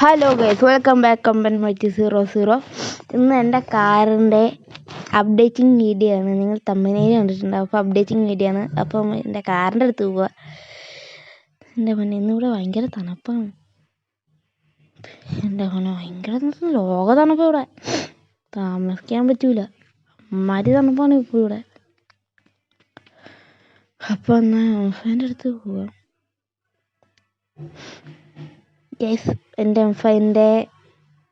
Hello guys, welcome back Kamban mighty 00. ഇന്ന് എൻ്റെ കാറിൻ്റെ അപ്ഡേറ്റിംഗ് വീഡിയോ ആണ്. നിങ്ങൾ തമ്പനയിൽ കണ്ടിട്ടുണ്ടാവും. അപ്പോൾ അപ്ഡേറ്റിംഗ് വീഡിയോ ആണ്. അപ്പം എൻ്റെ കാറിൻ്റെ അടുത്ത് പോവുക. എൻ്റെ മോനെ ഇന്നിവിടെ ഭയങ്കര തണുപ്പാണ്. എൻ്റെ മോനെ ഭയങ്കര ലോക തണുപ്പ് ഇവിടെ. താമസിക്കാൻ പറ്റൂല. അമ്മാതിരി തണുപ്പാണ് ഇപ്പോൾ ഇവിടെ. അപ്പോൾ എന്നാൽ എൻ്റെ അടുത്ത് പോവാം. ഗൈസ്, എൻ്റെ M5-ൻ്റെ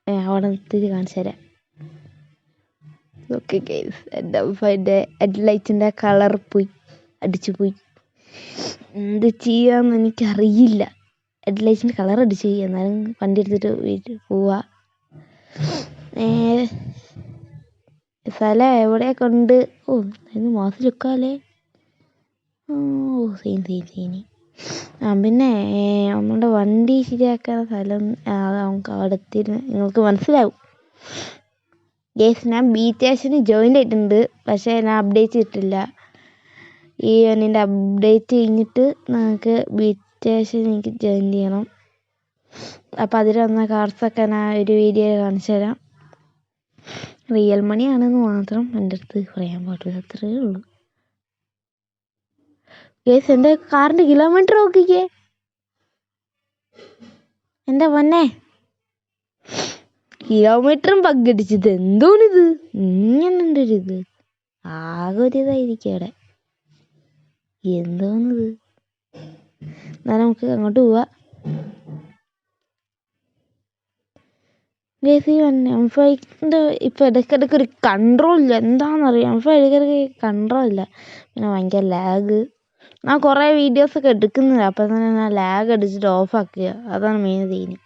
അവിടെ നിർത്തി കാണിച്ചു തരാം. ഓക്കെ ഗൈസ്, എൻ്റെ M5-ൻ്റെ ഹെഡ്ലൈറ്റിൻ്റെ കളർ അടിച്ചു പോയി. എന്ത് ചെയ്യാന്ന് എനിക്കറിയില്ല. ഹെഡ്ലൈറ്റിൻ്റെ കളർ അടിച്ചു പോയി. എന്നാലും വണ്ടി എടുത്തിട്ട് വീട്ടിൽ പോവാ. സ്ഥലം എവിടെ കൊണ്ട് ഇത് മാസം ചുക്കാലേ. സീനി പിന്നെ നമ്മുടെ വണ്ടി ശരിയാക്കാൻ സ്ഥലം നമുക്ക് അവിടെ നിങ്ങൾക്ക് മനസ്സിലാവും. ഗേസ്, ഞാൻ ബീറ്റേഷന് ജോയിൻ ആയിട്ടുണ്ട്. പക്ഷേ ഞാൻ അപ്ഡേറ്റ് ചെയ്തിട്ടില്ല. ഈ വണ്ടിൻ്റെ അപ്ഡേറ്റ് കഴിഞ്ഞിട്ട് നമുക്ക് ബീറ്റേഷൻ എനിക്ക് ജോയിൻ ചെയ്യണം. അപ്പോൾ അതിൽ വന്ന കാർഡ്സൊക്കെ ഞാൻ ഒരു വീഡിയോ കാണിച്ചു തരാം. റിയൽ മണി ആണെന്ന് മാത്രം എൻ്റെ അടുത്ത് പറയാൻ പാടില്ല. അത്രയേ ഉള്ളൂ. ഗേസ്, എൻ്റെ കാറിൻ്റെ കിലോമീറ്റർ നോക്കിക്കേ. എൻ്റെ പൊന്നെ, കിലോമീറ്ററും പങ്കടിച്ചത് എന്തോന്നിത്? ഇങ്ങനെ ഒരു ഇത് ആകെ ഒരു ഇതായിരിക്കും അവിടെ. എന്തോന്നിത്? എന്നാൽ നമുക്ക് അങ്ങോട്ട് പോവാ. ഗേസ്, ഈ M5-ൻ്റെ ഇപ്പം ഇടയ്ക്കിടയ്ക്ക് ഒരു കൺട്രോൾ ഇല്ല. എന്താണെന്നറിയാം, M5 ഇടയ്ക്കിടയ്ക്ക് കൺട്രോൾ ഇല്ല. പിന്നെ ഭയങ്കര ലാഗ്. ഞാൻ കുറേ വീഡിയോസൊക്കെ എടുക്കുന്നില്ല. അപ്പം തന്നെ ഞാൻ ലാഗ് അടിച്ചിട്ട് ഓഫാക്കുക. അതാണ് മെയിൻ തീന്.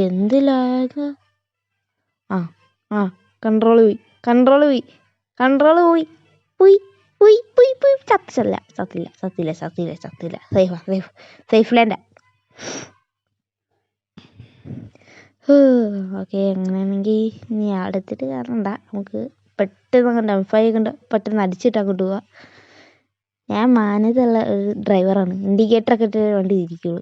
എന്ത് ലാഗ്! കൺട്രോൾ പോയി. ചത്തില്ല. സേഫ് ലാൻഡാ. ഓക്കെ, അങ്ങനെയാണെങ്കിൽ ഇനി അടുത്തിട്ട് കാണണ്ട. നമുക്ക് പെട്ടെന്ന് അങ്ങോട്ട് M5 കണ്ട് പെട്ടെന്ന് അടിച്ചിട്ട് അങ്ങോട്ട് പോവാം. ഞാൻ മാനത്തുള്ള ഒരു ഡ്രൈവറാണ്. ഇൻഡിക്കേറ്ററൊക്കെ ഇട്ട് വണ്ടി തിരിക്കുള്ളൂ.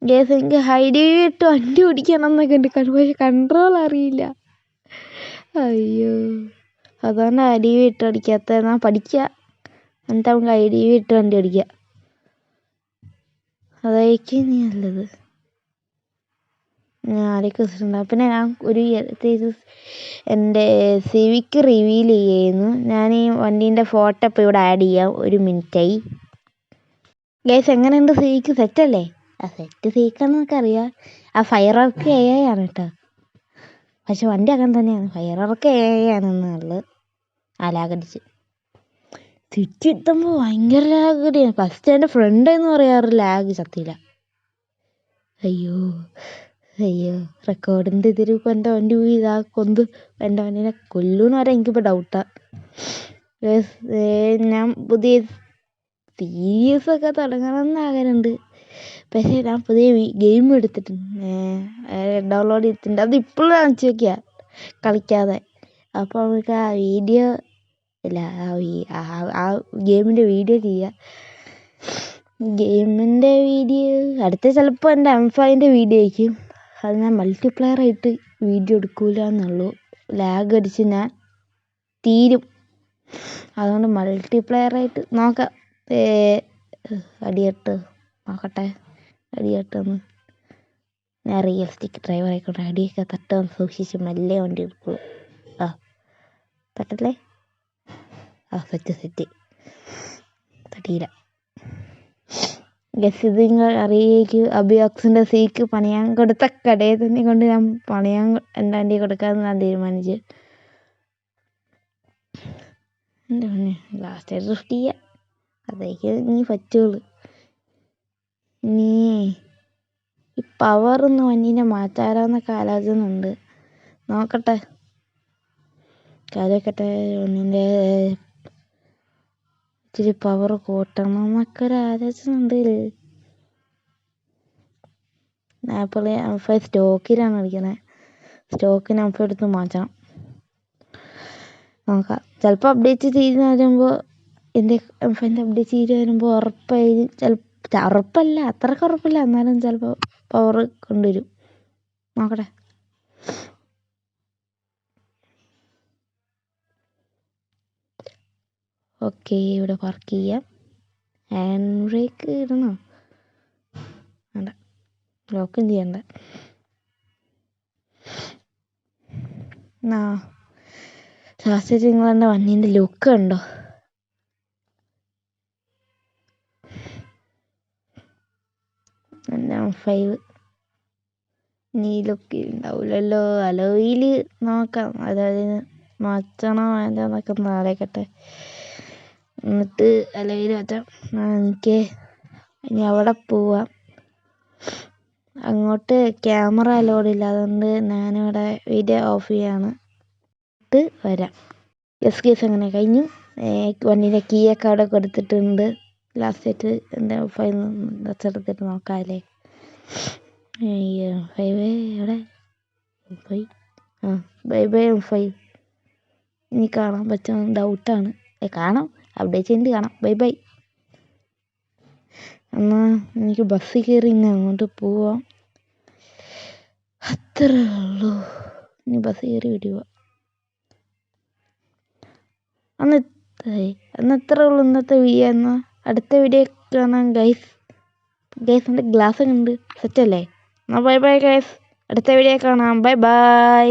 ഗേസ്, എനിക്ക് ഹൈഡി ഇട്ട് വണ്ടി ഓടിക്കണം എന്നൊക്കെ ഉണ്ട്. പക്ഷേ കൺട്രോൾ അറിയില്ല. അയ്യോ, അതാണ് ഹൈഡി ഇട്ട് ഓടിക്കാത്ത. ഞാൻ പഠിക്കുക. എന്നിട്ട് നമുക്ക് ഹൈഡി ഇട്ട് വണ്ടി ഓടിക്കുക. അതായിരിക്കും നീ നല്ലത്. ഞാൻ ആരൊക്കെ വെച്ചിട്ടുണ്ടാവും. പിന്നെ ഞാൻ ഒരു എൻ്റെ സിവിക്ക് റിവീൽ ചെയ്യുന്നു. ഞാൻ ഈ വണ്ടീൻ്റെ ഫോട്ടോ ഇപ്പോൾ ഇവിടെ ആഡ് ചെയ്യാം. 1 മിനിറ്റായി. ഗൈസ്, എങ്ങനെയുണ്ട്? സിവിക്ക് സെറ്റല്ലേ? സെറ്റ് സിവിക്കാന്നൊക്കെ അറിയാം. ഫയർ വർക്ക് AI ആണ് കേട്ടോ. പക്ഷെ വണ്ടി അങ്ങനെ തന്നെയാണ്. ഫയർ വർക്ക് AI ആണെന്നുള്ളത്. ലാഗടിച്ച് ചുറ്റി എത്തുമ്പോൾ ഭയങ്കര ലാഗടിയാണ്. ഫസ്റ്റ് എൻ്റെ ഫ്രണ്ട് എന്ന് പറയാറ് ലാഗ് ചത്തില്ല. അയ്യോ, റെക്കോർഡിൻ്റെ ഇതിരിപ്പോൾ എൻ്റെ വണ്ടി പോയി എൻ്റെ വണ്ടീനെ കൊല്ലൂന്ന് വരെ എനിക്കിപ്പോൾ ഡൗട്ടാണ്. ഞാൻ പുതിയ സീരീസൊക്കെ തുടങ്ങണമെന്ന് ആഗ്രഹമുണ്ട്. പക്ഷേ ഞാൻ പുതിയ ഗെയിം എടുത്തിട്ടുണ്ട്, ഡൗൺലോഡ് ചെയ്തിട്ടുണ്ട്. അത് ഇപ്പോഴും കാണിച്ചു വയ്ക്കുക കളിക്കാതെ. അപ്പോൾ നമുക്ക് ആ വീഡിയോ ഇല്ല, ആ ഗെയിമിൻ്റെ വീഡിയോ ചെയ്യുക. ഗെയിമിൻ്റെ വീഡിയോ അടുത്ത ചിലപ്പോൾ എൻ്റെ M5-ൻ്റെ വീഡിയോ ആയിരിക്കും. അത് ഞാൻ മൾട്ടിപ്ലെയർ ആയിട്ട് വീഡിയോ എടുക്കൂല എന്നുള്ളൂ. ലാഗ് അടിച്ച് ഞാൻ തീരും. അതുകൊണ്ട് മൾട്ടിപ്ലെയർ ആയിട്ട് നോക്കാം. അടിയട്ടെന്ന് ഞാൻ റിയലിസ്റ്റിക് ഡ്രൈവർ ആയിക്കോട്ടെ. അടിയൊക്കെ തട്ടാൻ സൂക്ഷിച്ച് മെല്ലെ വണ്ടി എടുക്കുള്ളൂ. തട്ടല്ലേ? സെറ്റ് തട്ടിയില്ല. ഗസ്, ഇത് നിങ്ങൾ അറിയേക്ക് അബിയോക്സിൻ്റെ സീക്ക് പണിയാൻ കൊടുത്ത കടയിൽ തന്നെ കൊണ്ട് ഞാൻ പണിയാൻ എൻ്റെ വണ്ടി കൊടുക്കാമെന്ന് ഞാൻ തീരുമാനിച്ചു. എൻ്റെ പിന്നെ ലാസ്റ്റ് ഡ്രിഫ്റ്റ് ചെയ്യാം. അതേക്ക് നീ പറ്റുള്ളൂ. നീ ഈ പവറൊന്ന് വണ്ടീനെ മാറ്റാറാന്നൊക്കെ ആലോചന ഉണ്ട്. നോക്കട്ടെ, വണ്ടീൻ്റെ ഇച്ചിരി പവർ കൂട്ടണം എന്നൊക്കെ ഒരു ആലോചന ഉണ്ട്. ഞാൻ ഇപ്പോൾ M5 സ്റ്റോക്കിലാണ് കളിക്കുന്നത്. സ്റ്റോക്കിന് M5 എടുത്ത് മാറ്റണം. നോക്കാം. ചിലപ്പോൾ അപ്ഡേറ്റ് ചെയ്ത് വരുമ്പോൾ എൻ്റെ M5-ൻ്റെ അപ്ഡേറ്റ് ചെയ്ത് വരുമ്പോൾ ഉറപ്പായി ഉറപ്പല്ല, അത്രയ്ക്ക് ഉറപ്പില്ല, എന്നാലും ചിലപ്പോൾ പവർ കൊണ്ടുവരും. നോക്കട്ടെ. ഓക്കെ, ഇവിടെ പാർക്ക് ചെയ്യാം. ഹാൻഡ് ബ്രേക്ക് ഇടണോ? വേണ്ട, ലോക്കും ചെയ്യണ്ട. ലാസ്റ്റ് നിങ്ങളെൻ്റെ വണ്ടീൻ്റെ ലുക്ക് കണ്ടോ? M5 നീ ലുക്ക് ഉണ്ടാവില്ലല്ലോ. അലോയിൽ നോക്കാം, അതായത് മാറ്റണോ വേണ്ടതെന്നൊക്കെ ഒന്ന് ആലോചിക്കട്ടെ. എന്നിട്ട് അലോയിൽ മാറ്റാം. എനിക്ക് ഇനി അവിടെ പോവാം. അങ്ങോട്ട് ക്യാമറ അലോഡില്ല, അതുകൊണ്ട് ഞാനിവിടെ വീഡിയോ ഓഫ് ചെയ്യാണ്. ഇട്ട് വരാം. യെസ് കേസ് അങ്ങനെ കഴിഞ്ഞു. വണ്ടീൻ്റെ കീയൊക്കെ അവിടെ കൊടുത്തിട്ടുണ്ട്. ലാസ്റ്റായിട്ട് എൻ്റെ M5 എടുത്തിട്ട് നോക്കാമല്ലേ. M5 എവിടെ? M5 bye bye M5. ഇനി കാണാൻ പറ്റുമോ ഡൗട്ടാണ്. കാണാം, അപ്ഡേറ്റ് ചെയ്തിട്ട് കാണാം. Bye bye. എന്നാൽ എനിക്ക് ബസ്സിൽ കയറി ഇനി അങ്ങോട്ട് പോവാം. അത്രേ ഉള്ളൂ. ഇനി ബസ് കയറി വിടുക. അന്ന് ഇത്രേ ഉള്ളൂ ഇന്നത്തെ വീഡിയോ. എന്നാൽ അടുത്ത വീഡിയോ കാണാം ഗൈസ്. എൻ്റെ ഗ്ലാസ് ഉണ്ട്, സെറ്റല്ലേ? എന്നാൽ ബൈ ബൈ ഗൈസ്. അടുത്ത വീഡിയോ കാണാം. Bye bye.